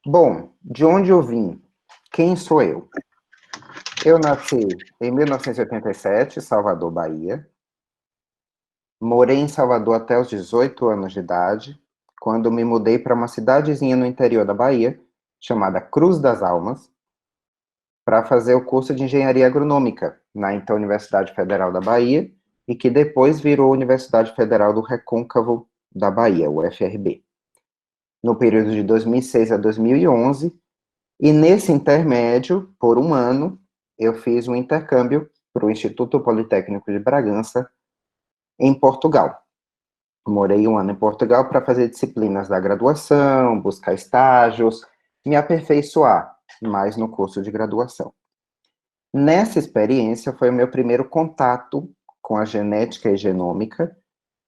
Bom, de onde eu vim? Quem sou eu? Eu nasci em 1987, Salvador, Bahia. Morei em Salvador até os 18 anos de idade, quando me mudei para uma cidadezinha no interior da Bahia, chamada Cruz das Almas, para fazer o curso de Engenharia Agronômica, na então Universidade Federal da Bahia, e que depois virou Universidade Federal do Recôncavo da Bahia, UFRB, no período de 2006 a 2011. E nesse intermédio, por um ano, eu fiz um intercâmbio para o Instituto Politécnico de Bragança, em Portugal. Morei um ano em Portugal para fazer disciplinas da graduação, buscar estágios, me aperfeiçoar mais no curso de graduação. Nessa experiência foi o meu primeiro contato com a genética e genômica.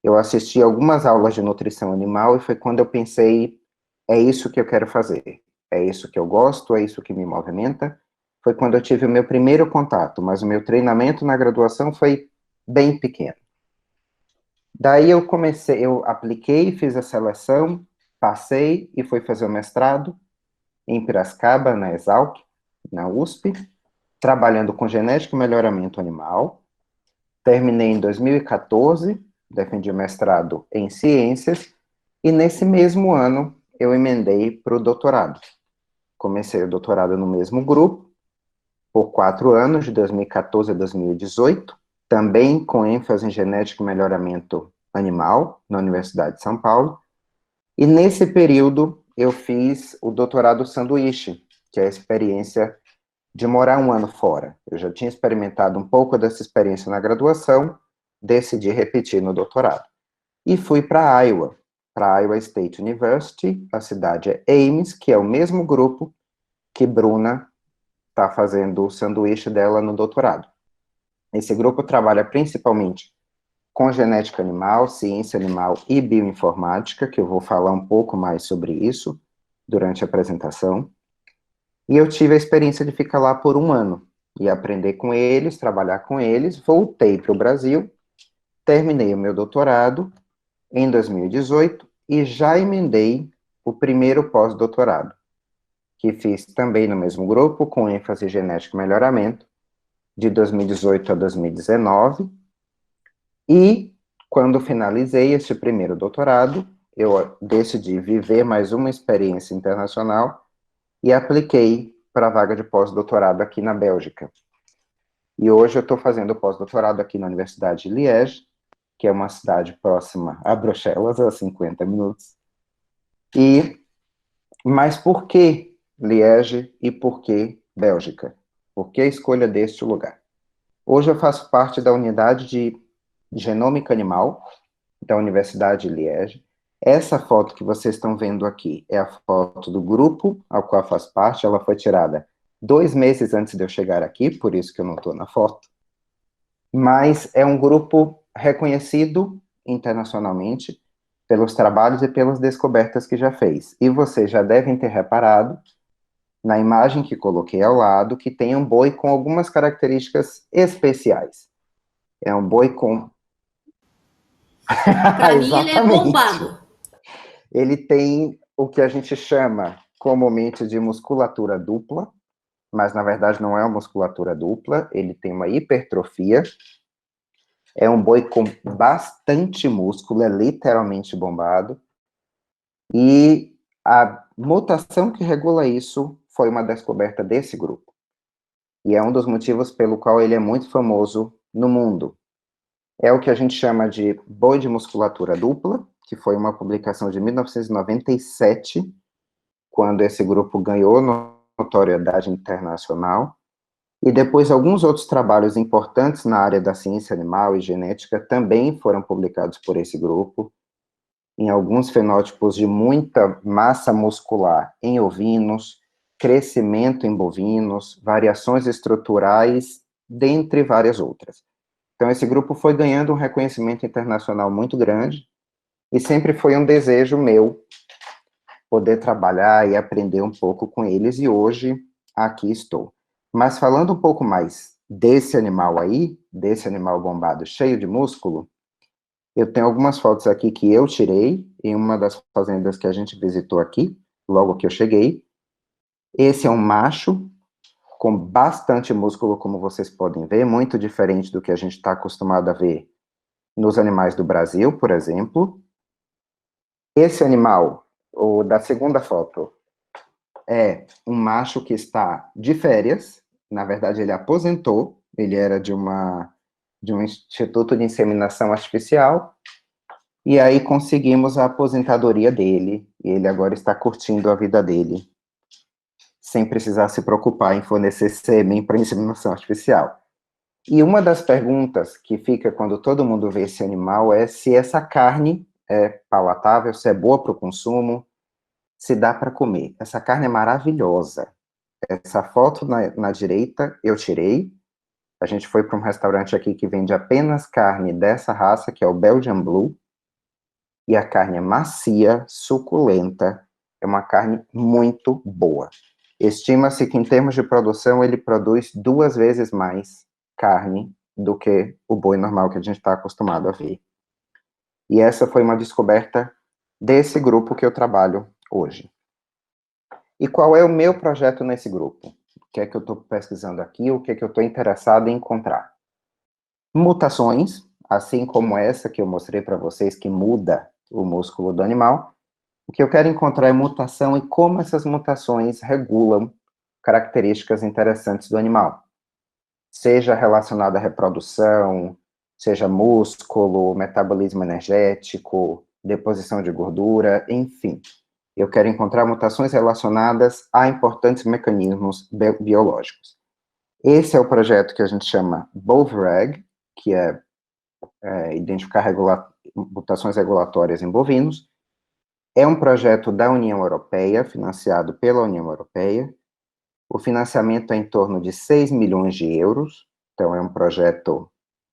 Eu assisti algumas aulas de nutrição animal e foi quando eu pensei, é isso que eu quero fazer, é isso que eu gosto, é isso que me movimenta. Foi quando eu tive o meu primeiro contato, mas o meu treinamento na graduação foi bem pequeno. Daí eu apliquei, fiz a seleção, passei e fui fazer o mestrado em Piracicaba, na Exalc, na USP, trabalhando com genética e melhoramento animal. Terminei em 2014, defendi o mestrado em ciências, e nesse mesmo ano eu emendei para o doutorado. Comecei o doutorado no mesmo grupo, por 4 anos, de 2014 a 2018, também com ênfase em genética e melhoramento animal, na Universidade de São Paulo, e nesse período eu fiz o doutorado sanduíche, que é a experiência de morar um ano fora. Eu já tinha experimentado um pouco dessa experiência na graduação, decidi repetir no doutorado. E fui para Iowa State University, a cidade é Ames, que é o mesmo grupo que Bruna está fazendo o sanduíche dela no doutorado. Esse grupo trabalha principalmente com genética animal, ciência animal e bioinformática, que eu vou falar um pouco mais sobre isso durante a apresentação. E eu tive a experiência de ficar lá por um ano e aprender com eles, trabalhar com eles. Voltei para o Brasil, terminei o meu doutorado em 2018 e já emendei o primeiro pós-doutorado, que fiz também no mesmo grupo, com ênfase em genética e melhoramento, de 2018 a 2019. E quando finalizei este primeiro doutorado, eu decidi viver mais uma experiência internacional e apliquei para a vaga de pós-doutorado aqui na Bélgica. E hoje eu estou fazendo pós-doutorado aqui na Universidade de Liège, que é uma cidade próxima a Bruxelas, a 50 minutos. Mas por que Liège e por que Bélgica? Por que a escolha deste lugar? Hoje eu faço parte da unidade de genômica animal da Universidade de Liège. Essa foto que vocês estão vendo aqui é a foto do grupo ao qual eu faço parte. Ela foi tirada 2 meses antes de eu chegar aqui, por isso que eu não estou na foto. Mas é um grupo reconhecido internacionalmente pelos trabalhos e pelas descobertas que já fez. E vocês já devem ter reparado, na imagem que coloquei ao lado, que tem um boi com algumas características especiais. É um boi com... Para mim, ele é Exatamente. bombado. Ele tem o que a gente chama comumente de musculatura dupla, mas na verdade não é uma musculatura dupla, ele tem uma hipertrofia. É um boi com bastante músculo, é literalmente bombado. E a mutação que regula isso foi uma descoberta desse grupo. E é um dos motivos pelo qual ele é muito famoso no mundo. É o que a gente chama de boi de musculatura dupla, que foi uma publicação de 1997, quando esse grupo ganhou notoriedade internacional. E depois alguns outros trabalhos importantes na área da ciência animal e genética também foram publicados por esse grupo, em alguns fenótipos de muita massa muscular em ovinos, crescimento em bovinos, variações estruturais, dentre várias outras. Então, esse grupo foi ganhando um reconhecimento internacional muito grande, e sempre foi um desejo meu poder trabalhar e aprender um pouco com eles, e hoje aqui estou. Mas falando um pouco mais desse animal aí, desse animal bombado cheio de músculo, eu tenho algumas fotos aqui que eu tirei em uma das fazendas que a gente visitou aqui, logo que eu cheguei. Esse é um macho com bastante músculo, como vocês podem ver, muito diferente do que a gente está acostumado a ver nos animais do Brasil, por exemplo. Esse animal, o da segunda foto, é um macho que está de férias. Na verdade, ele aposentou, ele era de um instituto de inseminação artificial, e aí conseguimos a aposentadoria dele, e ele agora está curtindo a vida dele, sem precisar se preocupar em fornecer sêmen para inseminação artificial. E uma das perguntas que fica quando todo mundo vê esse animal é se essa carne é palatável, se é boa para o consumo, se dá para comer. Essa carne é maravilhosa. Essa foto na direita eu tirei. A gente foi para um restaurante aqui que vende apenas carne dessa raça, que é o Belgian Blue. E a carne é macia, suculenta. É uma carne muito boa. Estima-se que, em termos de produção, ele produz 2 vezes mais carne do que o boi normal que a gente está acostumado a ver. E essa foi uma descoberta desse grupo que eu trabalho hoje. E qual é o meu projeto nesse grupo? O que é que eu estou pesquisando aqui? O que é que eu estou interessado em encontrar? Mutações, assim como essa que eu mostrei para vocês, que muda o músculo do animal. O que eu quero encontrar é mutação e como essas mutações regulam características interessantes do animal. Seja relacionada à reprodução, seja músculo, metabolismo energético, deposição de gordura, enfim. Eu quero encontrar mutações relacionadas a importantes mecanismos biológicos. Esse é o projeto que a gente chama BovReg, que é identificar mutações regulatórias em bovinos. É um projeto da União Europeia, financiado pela União Europeia. O financiamento é em torno de 6 milhões de euros, então é um projeto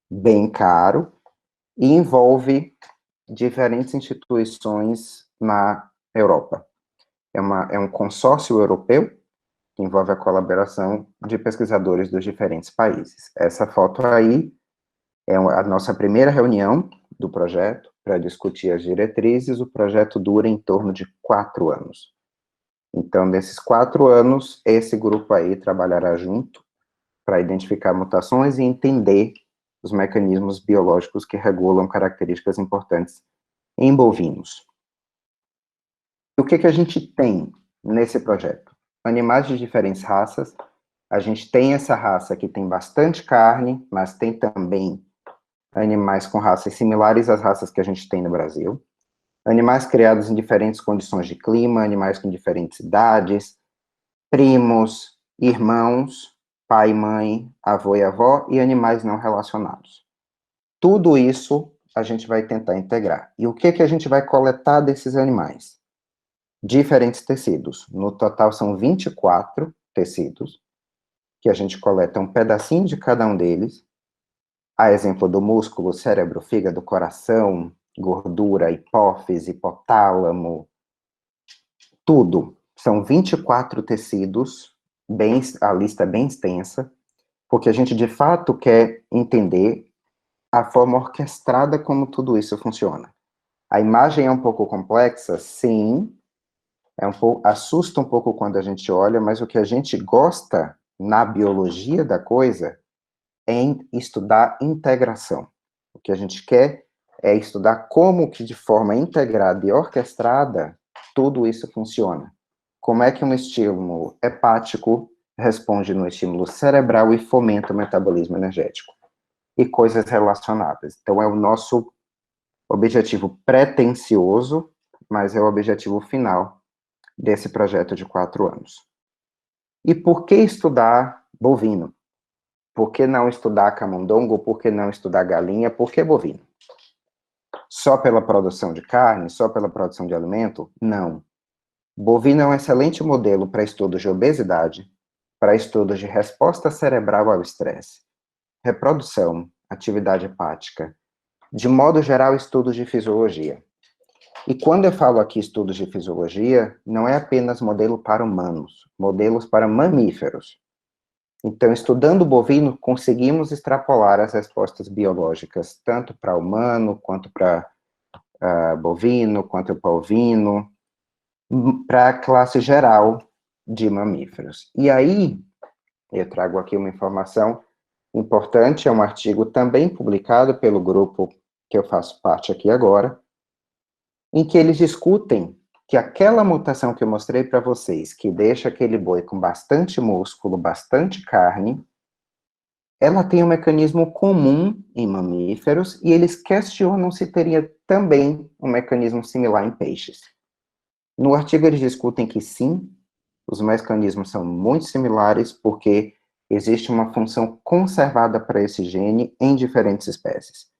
bem caro, e envolve diferentes instituições na Europa. É um consórcio europeu que envolve a colaboração de pesquisadores dos diferentes países. Essa foto aí é a nossa primeira reunião do projeto para discutir as diretrizes. O projeto dura em torno de 4 anos. Então, nesses 4 anos, esse grupo aí trabalhará junto para identificar mutações e entender os mecanismos biológicos que regulam características importantes em bovinos. O que a gente tem nesse projeto? Animais de diferentes raças. A gente tem essa raça que tem bastante carne, mas tem também animais com raças similares às raças que a gente tem no Brasil. Animais criados em diferentes condições de clima, animais com diferentes idades, primos, irmãos, pai e mãe, avô e avó, e animais não relacionados. Tudo isso a gente vai tentar integrar. E o que a gente vai coletar desses animais? Diferentes tecidos. No total são 24 tecidos, que a gente coleta um pedacinho de cada um deles. A exemplo do músculo, cérebro, fígado, coração, gordura, hipófise, hipotálamo, tudo. São 24 tecidos, a lista é bem extensa, porque a gente de fato quer entender a forma orquestrada como tudo isso funciona. A imagem é um pouco complexa, sim, assusta um pouco quando a gente olha, mas o que a gente gosta na biologia da coisa é estudar integração. O que a gente quer é estudar como que de forma integrada e orquestrada tudo isso funciona. Como é que um estímulo hepático responde no estímulo cerebral e fomenta o metabolismo energético. E coisas relacionadas. Então, é o nosso objetivo pretensioso, mas é o objetivo final desse projeto de 4 anos. E por que estudar bovino? Por que não estudar camundongo? Por que não estudar galinha? Por que bovino? Só pela produção de carne? Só pela produção de alimento? Não. Bovino é um excelente modelo para estudos de obesidade, para estudos de resposta cerebral ao estresse, reprodução, atividade hepática, de modo geral, estudos de fisiologia. E quando eu falo aqui estudos de fisiologia, não é apenas modelo para humanos, modelos para mamíferos. Então, estudando o bovino, conseguimos extrapolar as respostas biológicas, tanto para humano, quanto para bovino, quanto para ovino, para a classe geral de mamíferos. E aí, eu trago aqui uma informação importante, é um artigo também publicado pelo grupo que eu faço parte aqui agora, em que eles discutem que aquela mutação que eu mostrei para vocês, que deixa aquele boi com bastante músculo, bastante carne, ela tem um mecanismo comum em mamíferos e eles questionam se teria também um mecanismo similar em peixes. No artigo eles discutem que sim, os mecanismos são muito similares porque existe uma função conservada para esse gene em diferentes espécies.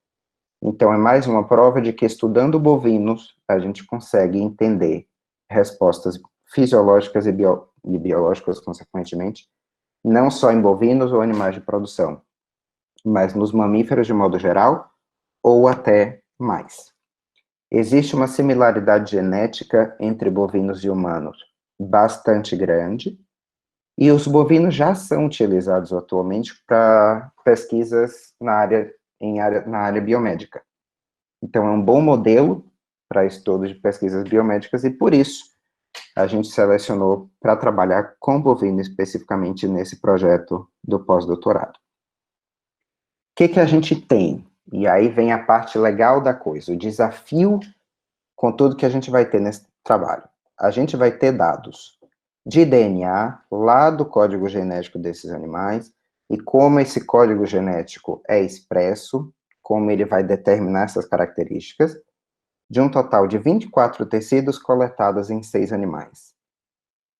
Então, é mais uma prova de que, estudando bovinos, a gente consegue entender respostas fisiológicas e biológicas, consequentemente, não só em bovinos ou animais de produção, mas nos mamíferos de modo geral, ou até mais. Existe uma similaridade genética entre bovinos e humanos bastante grande, e os bovinos já são utilizados atualmente para pesquisas na área biomédica. Então, é um bom modelo para estudo de pesquisas biomédicas e, por isso, a gente selecionou para trabalhar com bovino especificamente nesse projeto do pós-doutorado. O que a gente tem? E aí vem a parte legal da coisa, o desafio com tudo que a gente vai ter nesse trabalho. A gente vai ter dados de DNA lá do código genético desses animais e como esse código genético é expresso, como ele vai determinar essas características, de um total de 24 tecidos coletados em 6 animais.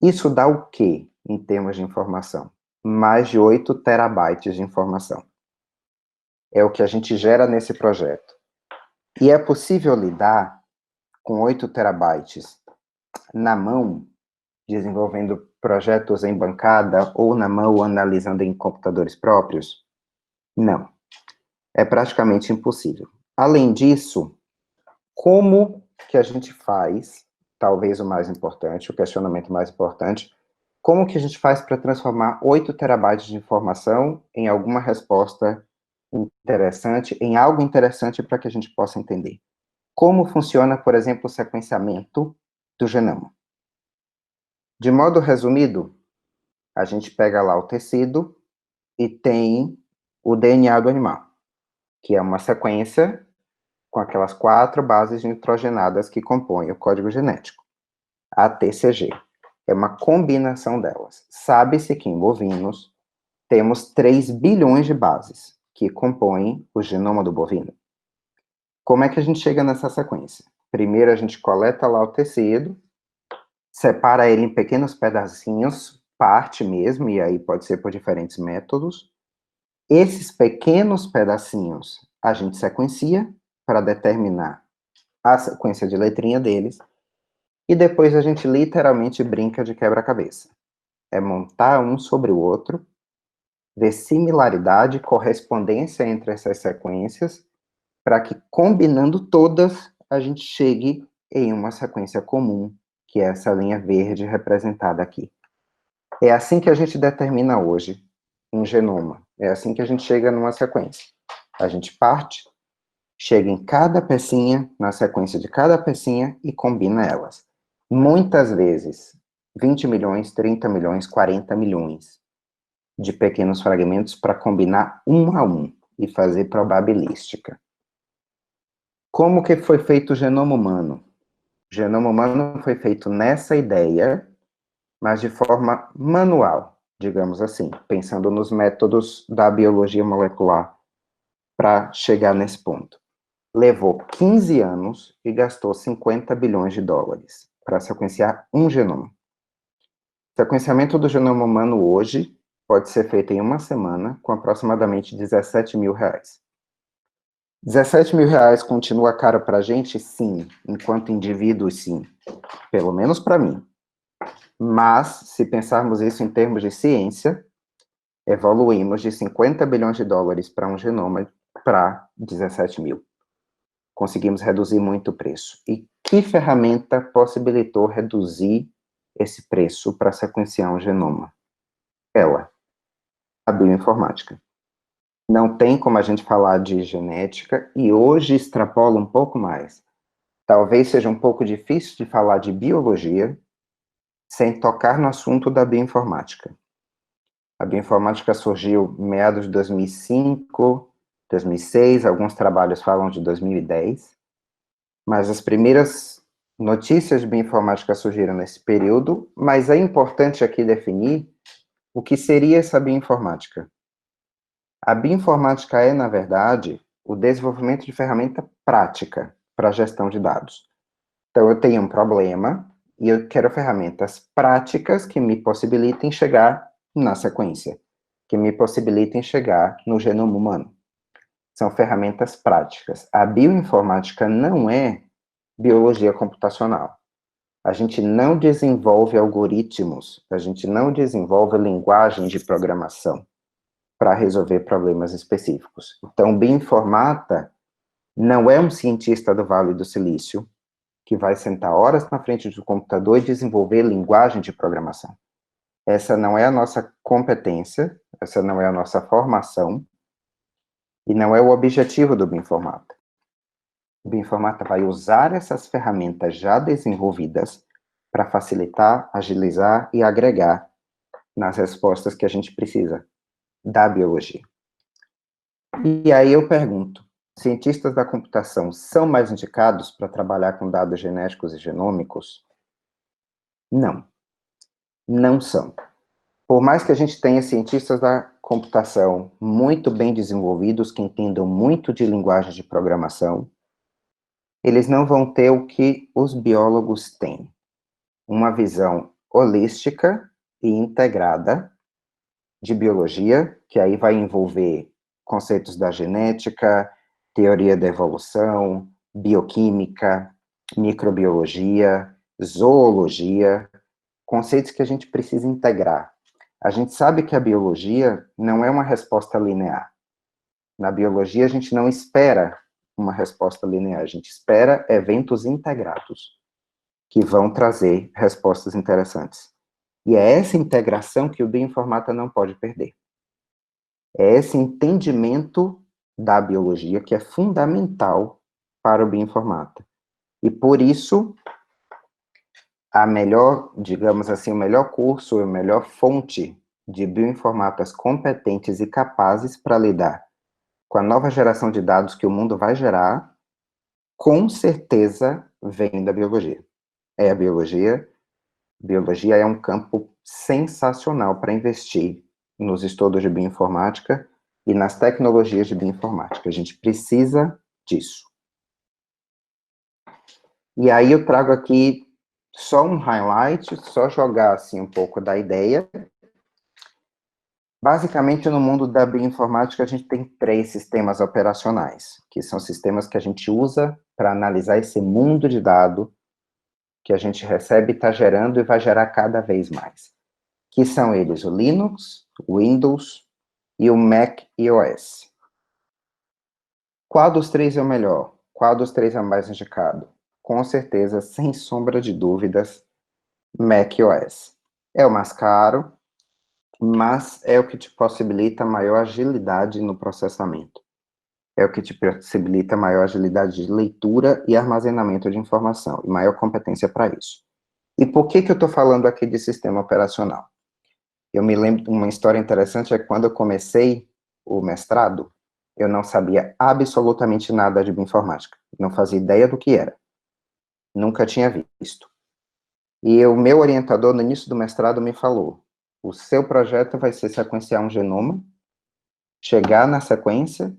Isso dá o quê, em termos de informação? Mais de 8 terabytes de informação. É o que a gente gera nesse projeto. E é possível lidar com 8 terabytes na mão, desenvolvendo projetos em bancada, ou na mão, analisando em computadores próprios? Não. É praticamente impossível. Além disso, como que a gente faz, talvez o mais importante, o questionamento mais importante, como que a gente faz para transformar 8 terabytes de informação em alguma resposta interessante, em algo interessante para que a gente possa entender? Como funciona, por exemplo, o sequenciamento do genoma? De modo resumido, a gente pega lá o tecido e tem o DNA do animal, que é uma sequência com aquelas 4 bases nitrogenadas que compõem o código genético, a TCG. É uma combinação delas. Sabe-se que em bovinos temos 3 bilhões de bases que compõem o genoma do bovino. Como é que a gente chega nessa sequência? Primeiro a gente coleta lá o tecido, separa ele em pequenos pedacinhos, parte mesmo, e aí pode ser por diferentes métodos. Esses pequenos pedacinhos a gente sequencia para determinar a sequência de letrinha deles, e depois a gente literalmente brinca de quebra-cabeça. É montar um sobre o outro, ver similaridade, correspondência entre essas sequências, para que, combinando todas, a gente chegue em uma sequência comum, que é essa linha verde representada aqui. É assim que a gente determina hoje um genoma. É assim que a gente chega numa sequência. A gente parte, chega em cada pecinha, na sequência de cada pecinha, e combina elas. Muitas vezes, 20 milhões, 30 milhões, 40 milhões de pequenos fragmentos para combinar um a um e fazer probabilística. Como que foi feito o genoma humano? O genoma humano foi feito nessa ideia, mas de forma manual, digamos assim, pensando nos métodos da biologia molecular para chegar nesse ponto. Levou 15 anos e gastou 50 bilhões de dólares para sequenciar um genoma. O sequenciamento do genoma humano hoje pode ser feito em uma semana, com aproximadamente 17 mil reais. 17 mil reais continua caro para a gente? Sim. Enquanto indivíduos, sim. Pelo menos para mim. Mas, se pensarmos isso em termos de ciência, evoluímos de 50 bilhões de dólares para um genoma para 17 mil. Conseguimos reduzir muito o preço. E que ferramenta possibilitou reduzir esse preço para sequenciar um genoma? Ela. a bioinformática. Não tem como a gente falar de genética, e hoje extrapola um pouco mais. Talvez seja um pouco difícil de falar de biologia sem tocar no assunto da bioinformática. A bioinformática surgiu em meados de 2005, 2006, alguns trabalhos falam de 2010, mas as primeiras notícias de bioinformática surgiram nesse período, mas é importante aqui definir o que seria essa bioinformática. A bioinformática é, na verdade, o desenvolvimento de ferramenta prática para a gestão de dados. Então, eu tenho um problema e eu quero ferramentas práticas que me possibilitem chegar na sequência, que me possibilitem chegar no genoma humano. São ferramentas práticas. A bioinformática não é biologia computacional. A gente não desenvolve algoritmos, a gente não desenvolve linguagem de programação para resolver problemas específicos. Então, o bioinformata não é um cientista do Vale do Silício que vai sentar horas na frente do computador e desenvolver linguagem de programação. Essa não é a nossa competência, essa não é a nossa formação, e não é o objetivo do bioinformata. O bioinformata vai usar essas ferramentas já desenvolvidas para facilitar, agilizar e agregar nas respostas que a gente precisa da biologia. E aí eu pergunto, cientistas da computação são mais indicados para trabalhar com dados genéticos e genômicos? Não, não são. Por mais que a gente tenha cientistas da computação muito bem desenvolvidos, que entendam muito de linguagem de programação, eles não vão ter o que os biólogos têm. Uma visão holística e integrada de biologia, que aí vai envolver conceitos da genética, teoria da evolução, bioquímica, microbiologia, zoologia, conceitos que a gente precisa integrar. A gente sabe que a biologia não é uma resposta linear. Na biologia, a gente não espera uma resposta linear, a gente espera eventos integrados, que vão trazer respostas interessantes. E é essa integração que o bioinformata não pode perder. É esse entendimento da biologia que é fundamental para o bioinformata. E por isso, a melhor, digamos assim, o melhor curso, a melhor fonte de bioinformatas competentes e capazes para lidar com a nova geração de dados que o mundo vai gerar, com certeza vem da biologia. É a biologia. Biologia é um campo sensacional para investir nos estudos de bioinformática e nas tecnologias de bioinformática. A gente precisa disso. E aí eu trago aqui só um highlight, só jogar assim um pouco da ideia. Basicamente, no mundo da bioinformática, a gente tem 3 sistemas operacionais, que são sistemas que a gente usa para analisar esse mundo de dados que a gente recebe, está gerando e vai gerar cada vez mais. Que são eles o Linux, o Windows e o Mac OS. Qual dos 3 é o melhor? Qual dos 3 é o mais indicado? Com certeza, sem sombra de dúvidas, Mac OS. É o mais caro, mas é o que te possibilita maior agilidade no processamento. É o que te possibilita maior agilidade de leitura e armazenamento de informação, e maior competência para isso. E por que eu estou falando aqui de sistema operacional? Eu me lembro de uma história interessante, é que quando eu comecei o mestrado, eu não sabia absolutamente nada de bioinformática, não fazia ideia do que era, nunca tinha visto. E o meu orientador, no início do mestrado, me falou, o seu projeto vai ser sequenciar um genoma, chegar na sequência,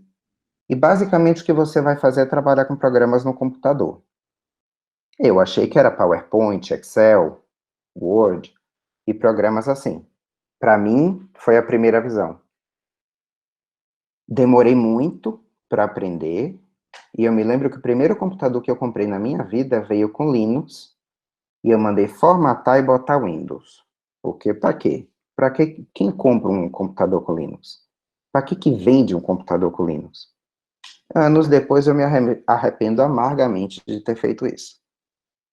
e basicamente o que você vai fazer é trabalhar com programas no computador. Eu achei que era PowerPoint, Excel, Word, e programas assim. Para mim, foi a primeira visão. Demorei muito para aprender, e eu me lembro que o primeiro computador que eu comprei na minha vida veio com Linux, e eu mandei formatar e botar Windows. Porque para quê? Para que quem compra um computador com Linux? Para que vende um computador com Linux? Anos depois eu me arrependo amargamente de ter feito isso.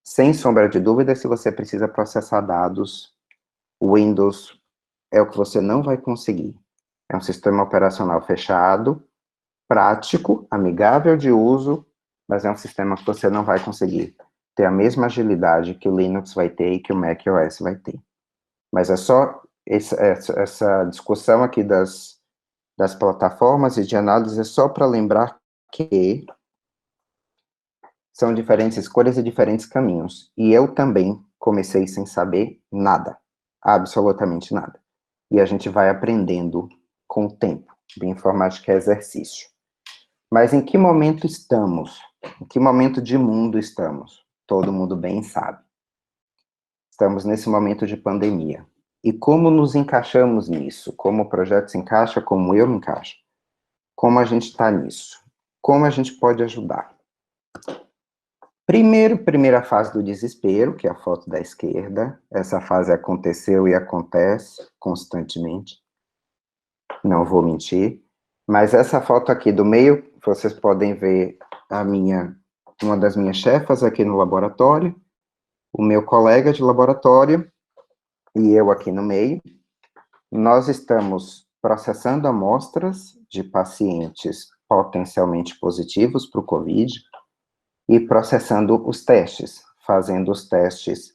Sem sombra de dúvida, se você precisa processar dados, Windows é o que você não vai conseguir. É um sistema operacional fechado, prático, amigável de uso, mas é um sistema que você não vai conseguir ter a mesma agilidade que o Linux vai ter e que o macOS vai ter. Mas é só essa discussão aqui das plataformas e de análise é só para lembrar que são diferentes escolhas e diferentes caminhos. E eu também comecei sem saber nada, absolutamente nada. E a gente vai aprendendo com o tempo. Bioinformática é exercício. Mas em que momento estamos? Em que momento de mundo estamos? Todo mundo bem sabe. Estamos nesse momento de pandemia. E como nos encaixamos nisso? Como o projeto se encaixa? Como eu me encaixo? Como a gente está nisso? Como a gente pode ajudar? Primeira fase do desespero, que é a foto da esquerda. Essa fase aconteceu e acontece constantemente. Não vou mentir. Mas essa foto aqui do meio, vocês podem ver uma das minhas chefas aqui no laboratório, o meu colega de laboratório e eu aqui no meio. Nós estamos processando amostras de pacientes potencialmente positivos para o COVID e processando os testes, fazendo os testes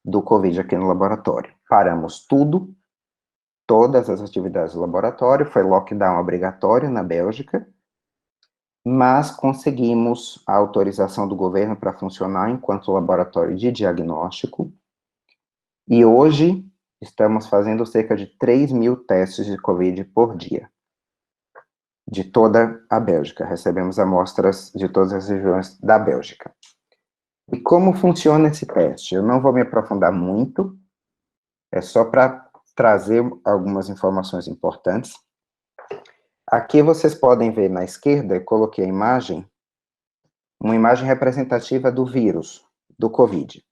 do COVID aqui no laboratório. Paramos tudo, todas as atividades do laboratório, foi lockdown obrigatório na Bélgica, mas conseguimos a autorização do governo para funcionar enquanto laboratório de diagnóstico, e hoje estamos fazendo cerca de 3.000 testes de COVID por dia, de toda a Bélgica. Recebemos amostras de todas as regiões da Bélgica. E como funciona esse teste? Eu não vou me aprofundar muito, é só para trazer algumas informações importantes. Aqui vocês podem ver na esquerda, eu coloquei a imagem, uma imagem representativa do vírus, do COVID.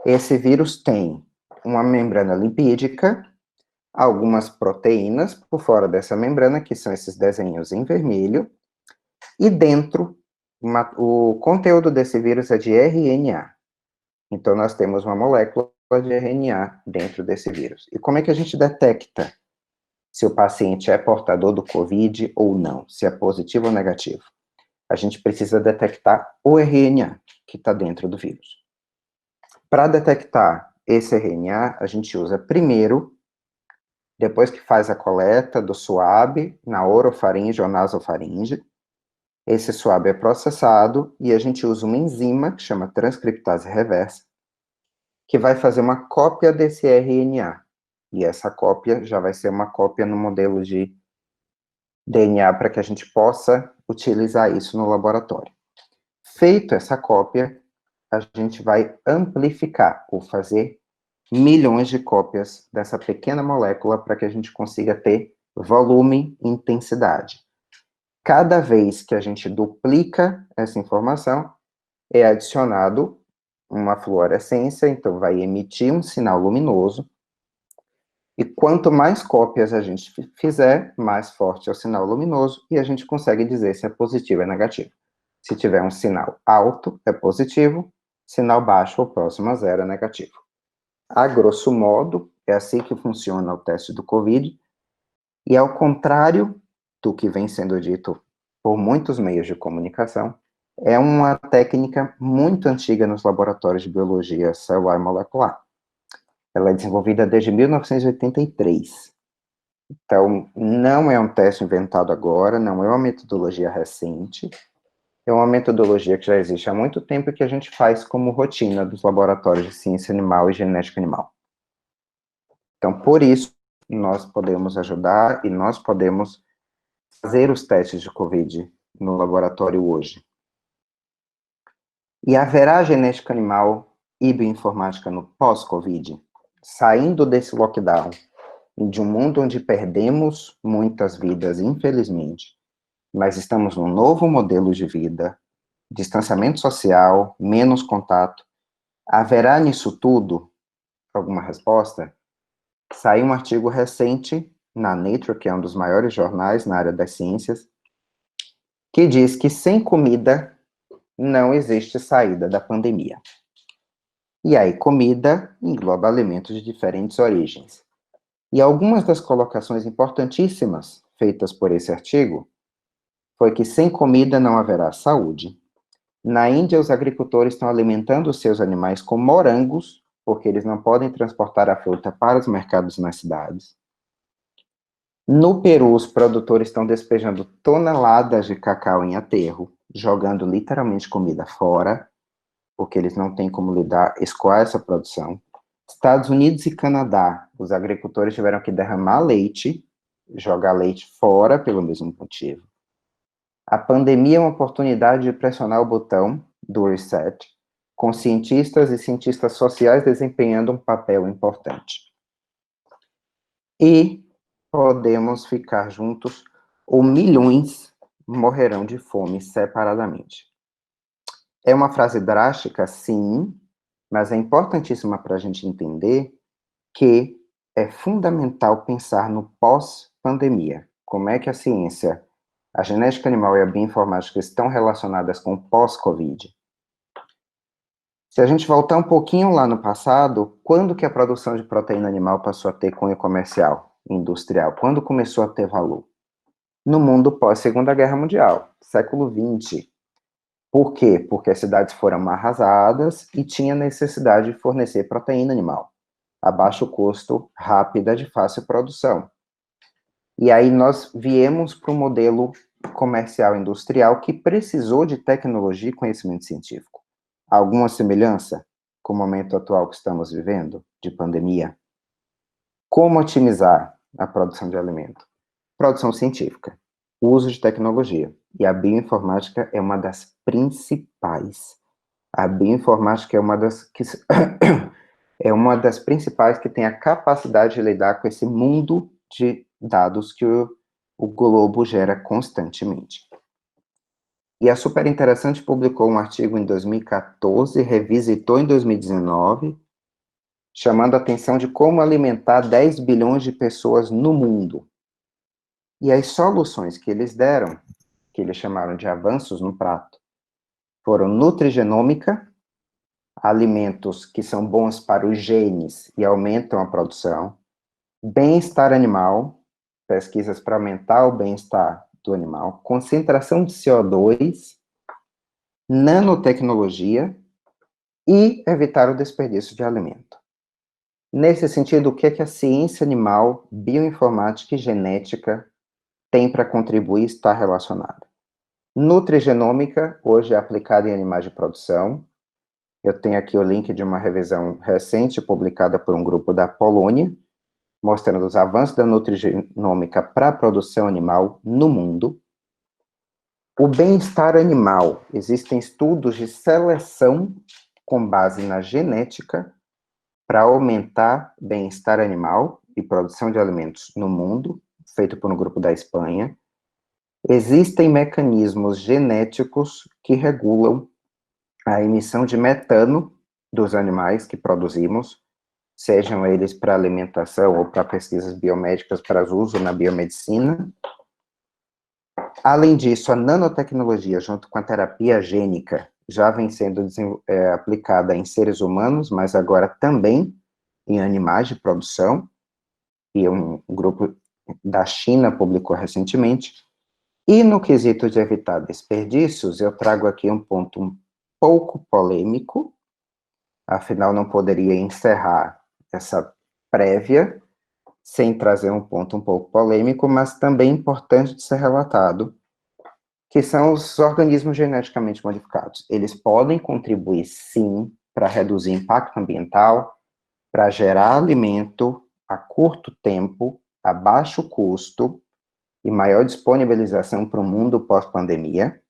Esse vírus tem uma membrana lipídica, algumas proteínas por fora dessa membrana, que são esses desenhos em vermelho, e dentro, o conteúdo desse vírus é de RNA. Então, nós temos uma molécula de RNA dentro desse vírus. E como é que a gente detecta se o paciente é portador do COVID ou não, se é positivo ou negativo? A gente precisa detectar o RNA que está dentro do vírus. Para detectar esse RNA, a gente usa primeiro, depois que faz a coleta do swab na orofaringe ou nasofaringe, esse swab é processado e a gente usa uma enzima que chama transcriptase reversa, que vai fazer uma cópia desse RNA. E essa cópia já vai ser uma cópia no modelo de DNA para que a gente possa utilizar isso no laboratório. Feito essa cópia, a gente vai amplificar, ou fazer milhões de cópias dessa pequena molécula para que a gente consiga ter volume e intensidade. Cada vez que a gente duplica essa informação, é adicionado uma fluorescência, então vai emitir um sinal luminoso, e quanto mais cópias a gente fizer, mais forte é o sinal luminoso, e a gente consegue dizer se é positivo ou negativo. Se tiver um sinal alto, é positivo, sinal baixo ou próximo a zero é negativo. A grosso modo, é assim que funciona o teste do COVID, e ao contrário do que vem sendo dito por muitos meios de comunicação, é uma técnica muito antiga nos laboratórios de biologia celular e molecular. Ela é desenvolvida desde 1983. Então, não é um teste inventado agora, não é uma metodologia recente, é uma metodologia que já existe há muito tempo e que a gente faz como rotina dos laboratórios de ciência animal e genética animal. Então, por isso, nós podemos ajudar e nós podemos fazer os testes de COVID no laboratório hoje. E haverá genética animal e bioinformática no pós-COVID? Saindo desse lockdown, de um mundo onde perdemos muitas vidas, infelizmente, mas estamos num novo modelo de vida, distanciamento social, menos contato, haverá nisso tudo alguma resposta? Saiu um artigo recente na Nature, que é um dos maiores jornais na área das ciências, que diz que sem comida não existe saída da pandemia. E aí, comida engloba alimentos de diferentes origens. E algumas das colocações importantíssimas feitas por esse artigo foi que sem comida não haverá saúde. Na Índia, os agricultores estão alimentando os seus animais com morangos, porque eles não podem transportar a fruta para os mercados nas cidades. No Peru, os produtores estão despejando toneladas de cacau em aterro, jogando literalmente comida fora, porque eles não têm como escoar essa produção. Estados Unidos e Canadá, os agricultores tiveram que derramar leite, jogar leite fora pelo mesmo motivo. A pandemia é uma oportunidade de pressionar o botão do reset, com cientistas e cientistas sociais desempenhando um papel importante. E podemos ficar juntos, ou milhões morrerão de fome separadamente. É uma frase drástica, sim, mas é importantíssima para a gente entender que é fundamental pensar no pós-pandemia. Como é que a ciência, a genética animal e a bioinformática estão relacionadas com o pós-Covid? Se a gente voltar um pouquinho lá no passado, quando que a produção de proteína animal passou a ter cunho comercial, industrial? Quando começou a ter valor? No mundo pós-Segunda Guerra Mundial, século XX. Por quê? Porque as cidades foram arrasadas e tinha necessidade de fornecer proteína animal, a baixo custo, rápida, de fácil produção. E aí nós viemos para o modelo comercial industrial que precisou de tecnologia e conhecimento científico. Alguma semelhança com o momento atual que estamos vivendo, de pandemia? Como otimizar a produção de alimento? Produção científica, uso de tecnologia. E a bioinformática é uma das principais. A bioinformática é uma das que é uma das principais que tem a capacidade de lidar com esse mundo de dados que o globo gera constantemente. E a Super Interessante publicou um artigo em 2014, revisitou em 2019, chamando a atenção de como alimentar 10 bilhões de pessoas no mundo. E as soluções que eles deram, que eles chamaram de avanços no prato, foram nutrigenômica, alimentos que são bons para os genes e aumentam a produção, bem-estar animal, pesquisas para aumentar o bem-estar do animal, concentração de CO2, nanotecnologia e evitar o desperdício de alimento. Nesse sentido, o que é que a ciência animal, bioinformática e genética tem para contribuir e está relacionada? Nutrigenômica, hoje é aplicada em animais de produção. Eu tenho aqui o link de uma revisão recente publicada por um grupo da Polônia, mostrando os avanços da nutrigenômica para a produção animal no mundo. O bem-estar animal, existem estudos de seleção com base na genética para aumentar bem-estar animal e produção de alimentos no mundo, feito por um grupo da Espanha. Existem mecanismos genéticos que regulam a emissão de metano dos animais que produzimos, sejam eles para alimentação ou para pesquisas biomédicas para uso na biomedicina. Além disso, a nanotecnologia, junto com a terapia gênica, já vem sendo aplicada em seres humanos, mas agora também em animais de produção, e um grupo da China publicou recentemente. E no quesito de evitar desperdícios, eu trago aqui um ponto um pouco polêmico, afinal não poderia encerrar essa prévia sem trazer um ponto um pouco polêmico, mas também importante de ser relatado, que são os organismos geneticamente modificados. Eles podem contribuir, sim, para reduzir impacto ambiental, para gerar alimento a curto tempo, a baixo custo e maior disponibilização para o mundo pós-pandemia.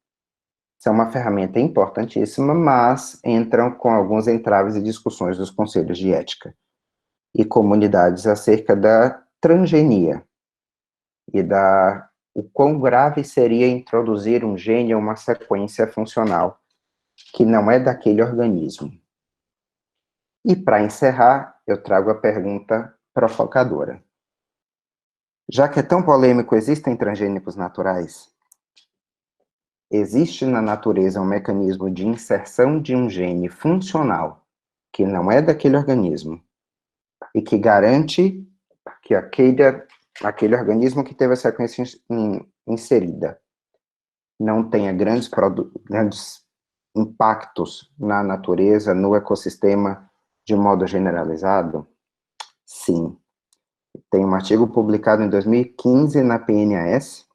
São uma ferramenta importantíssima, mas entram com alguns entraves e discussões dos conselhos de ética e comunidades acerca da transgenia e o quão grave seria introduzir um gene ou uma sequência funcional que não é daquele organismo. E para encerrar, eu trago a pergunta provocadora. Já que é tão polêmico, existem transgênicos naturais? Existe na natureza um mecanismo de inserção de um gene funcional que não é daquele organismo e que garante que aquele organismo que teve a sequência inserida não tenha grandes impactos na natureza, no ecossistema, de modo generalizado? Sim. Tem um artigo publicado em 2015 na PNAS,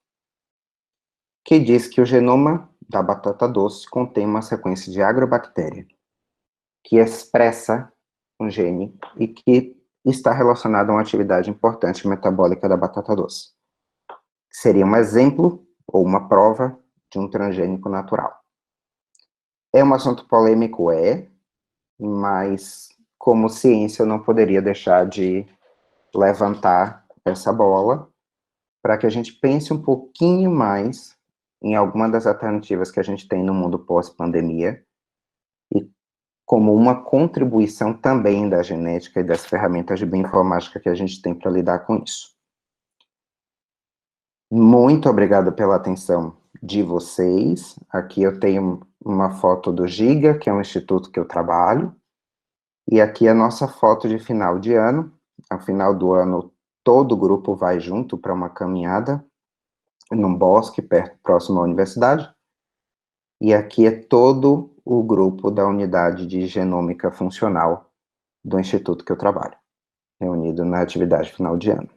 que diz que o genoma da batata doce contém uma sequência de agrobactéria, que expressa um gene e que está relacionado a uma atividade importante metabólica da batata doce. Seria um exemplo ou uma prova de um transgênico natural. É um assunto polêmico, mas como ciência eu não poderia deixar de levantar essa bola para que a gente pense um pouquinho mais em alguma das alternativas que a gente tem no mundo pós-pandemia e como uma contribuição também da genética e das ferramentas de bioinformática que a gente tem para lidar com isso. Muito obrigado pela atenção de vocês. Aqui eu tenho uma foto do Giga, que é um instituto que eu trabalho, e aqui a nossa foto de final de ano. Ao final do ano, todo o grupo vai junto para uma caminhada num bosque próximo à universidade. E aqui é todo o grupo da unidade de genômica funcional do instituto que eu trabalho, reunido na atividade final de ano.